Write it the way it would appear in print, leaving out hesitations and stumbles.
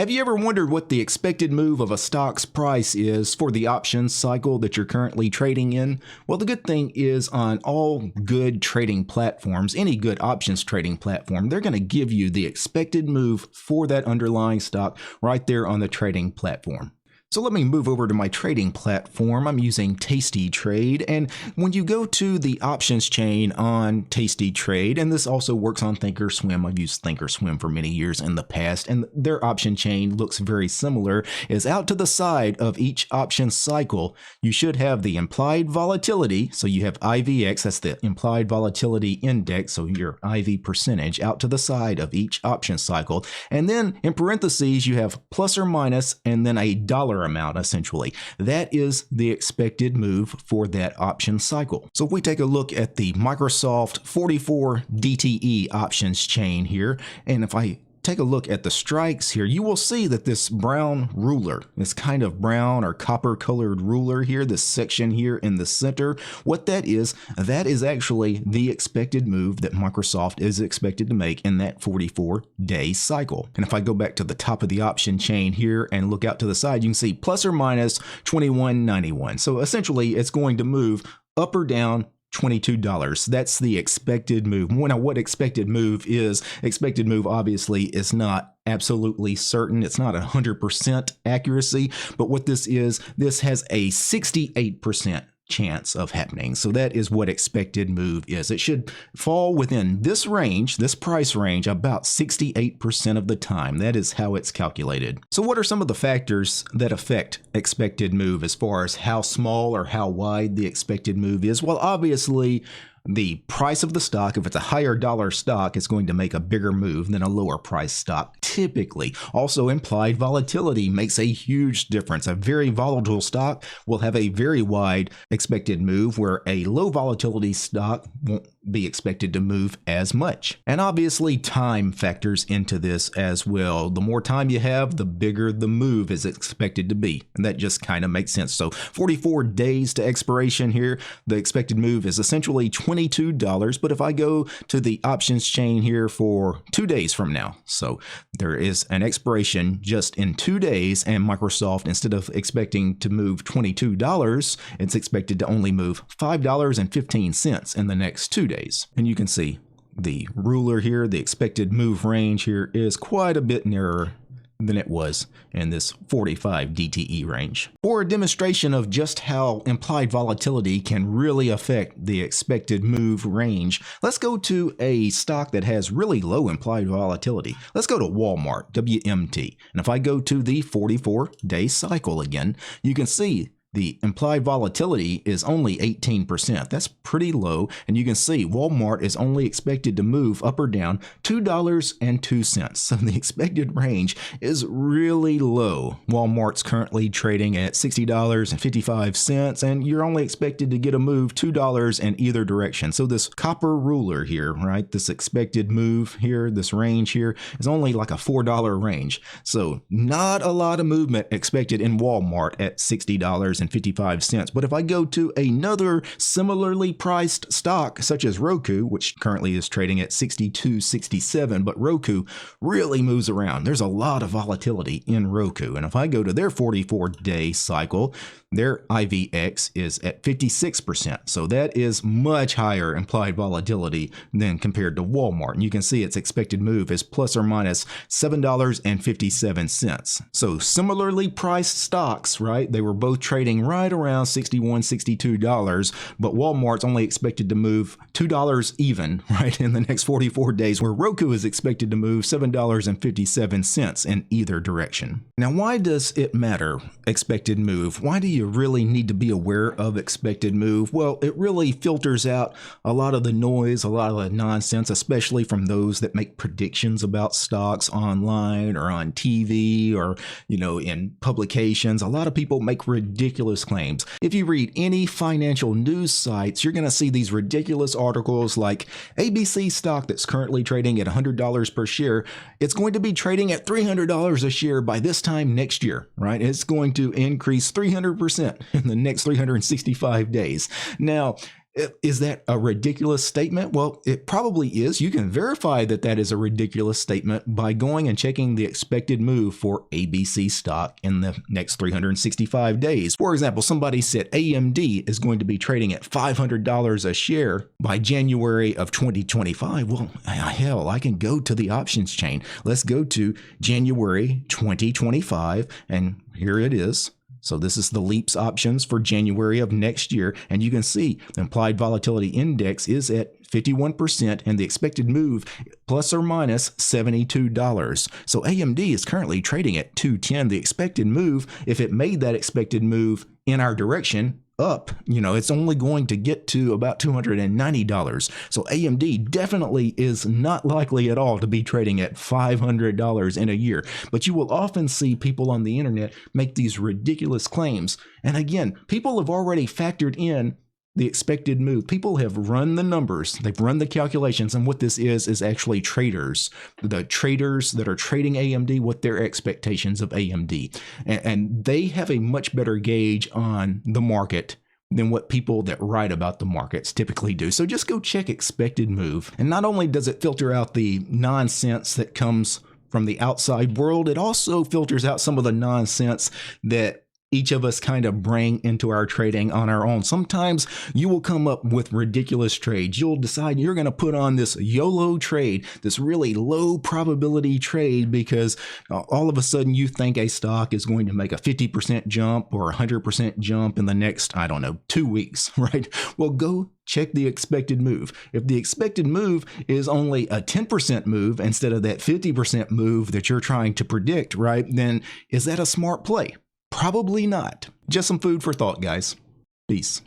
Have you ever wondered what the expected move of a stock's price is for the options cycle that you're currently trading in? Well, the good thing is on all good trading platforms, any good options trading platform, they're going to give you the expected move for that underlying stock right there on the trading platform. So let me move over to my trading platform. I'm using TASTYTRADE, and when you go to the options chain on TASTYTRADE, and this also works on thinkorswim, I've used thinkorswim for many years in the past, and their option chain looks very similar, is out to the side of each option cycle, you should have the implied volatility, so you have IVX, that's the implied volatility index, so your IV percentage, out to the side of each option cycle, and then in parentheses you have plus or minus, and then a dollar amount essentially. That is the expected move for that option cycle. So if we take a look at the Microsoft 44 DTE options chain here, and if I take a look at the strikes here, you will see that this brown ruler, this kind of brown or copper colored ruler here, this section here in the center, what that is actually the expected move that Microsoft is expected to make in that 44-day cycle. And if I go back to the top of the option chain here and look out to the side, you can see plus or minus 21.91. So essentially it's going to move up or down $22. That's the expected move. Now, what expected move is, expected move obviously is not absolutely certain. It's not 100% accuracy, but what this is, this has a 68% chance of happening. So that is what expected move is. It should fall within this range, this price range, about 68% of the time. That is how it's calculated. So what are some of the factors that affect expected move as far as how small or how wide the expected move is? Well, obviously, the price of the stock, if it's a higher dollar stock, it's going to make a bigger move than a lower price stock, typically. Also, implied volatility makes a huge difference. A very volatile stock will have a very wide expected move, where a low volatility stock won't be expected to move as much. And obviously, time factors into this as well. The more time you have, the bigger the move is expected to be. And that just kind of makes sense. So 44 days to expiration here, the expected move is essentially $22. But if I go to the options chain here for 2 days from now, so there is an expiration just in 2 days, and Microsoft, instead of expecting to move $22, it's expected to only move $5.15 in the next 2 days. And you can see the ruler here, the expected move range here is quite a bit narrower than it was in this 45 DTE range. For a demonstration of just how implied volatility can really affect the expected move range, let's go to a stock that has really low implied volatility. Let's go to Walmart, WMT. And if I go to the 44-day cycle again, you can see the implied volatility is only 18%. That's pretty low. And you can see Walmart is only expected to move up or down $2.02. So the expected range is really low. Walmart's currently trading at $60.55, and you're only expected to get a move $2 in either direction. So this copper ruler here, right, this expected move here, this range here, is only like a $4 range. So not a lot of movement expected in Walmart at $60.55. But if I go to another similarly priced stock such as Roku, which currently is trading at $62.67, but Roku really moves around. There's a lot of volatility in Roku. And if I go to their 44-day cycle, their IVX is at 56%. So that is much higher implied volatility than compared to Walmart. And you can see its expected move is plus or minus $7.57. So similarly priced stocks, right? They were both trading right around $61, $62, but Walmart's only expected to move $2 even, right, in the next 44 days, where Roku is expected to move $7.57 in either direction. Now, why does it matter, expected move? Why do you really need to be aware of expected move? Well, it really filters out a lot of the noise, a lot of the nonsense, especially from those that make predictions about stocks online or on TV or, in publications. A lot of people make ridiculous claims. If you read any financial news sites, you're going to see these ridiculous articles like ABC stock that's currently trading at $100 per share. It's going to be trading at $300 a share by this time next year, right? It's going to increase 300% in the next 365 days. Now, Is that a ridiculous statement? Well, it probably is. You can verify that that is a ridiculous statement by going and checking the expected move for ABC stock in the next 365 days. For example, somebody said AMD is going to be trading at $500 a share by January of 2025. Well, hell, I can go to the options chain. Let's go to January 2025, and here it is. So this is the LEAPS options for January of next year. And you can see the implied volatility index is at 51% and the expected move plus or minus $72. So AMD is currently trading at 210. The expected move, if it made that expected move in our direction, up, it's only going to get to about $290. So AMD definitely is not likely at all to be trading at $500 in a year. But you will often see people on the internet make these ridiculous claims. And again, people have already factored in the expected move. People have run the numbers, they've run the calculations, and what this is actually traders. The traders that are trading AMD, what their expectations of AMD. And they have a much better gauge on the market than what people that write about the markets typically do. So just go check expected move. And not only does it filter out the nonsense that comes from the outside world, it also filters out some of the nonsense that each of us kind of bring into our trading on our own. Sometimes you will come up with ridiculous trades. You'll decide you're going to put on this YOLO trade, this really low probability trade, because all of a sudden you think a stock is going to make a 50% jump or 100% jump in the next, 2 weeks, right? Well, go check the expected move. If the expected move is only a 10% move instead of that 50% move that you're trying to predict, right? Then is that a smart play? Probably not. Just some food for thought, guys. Peace.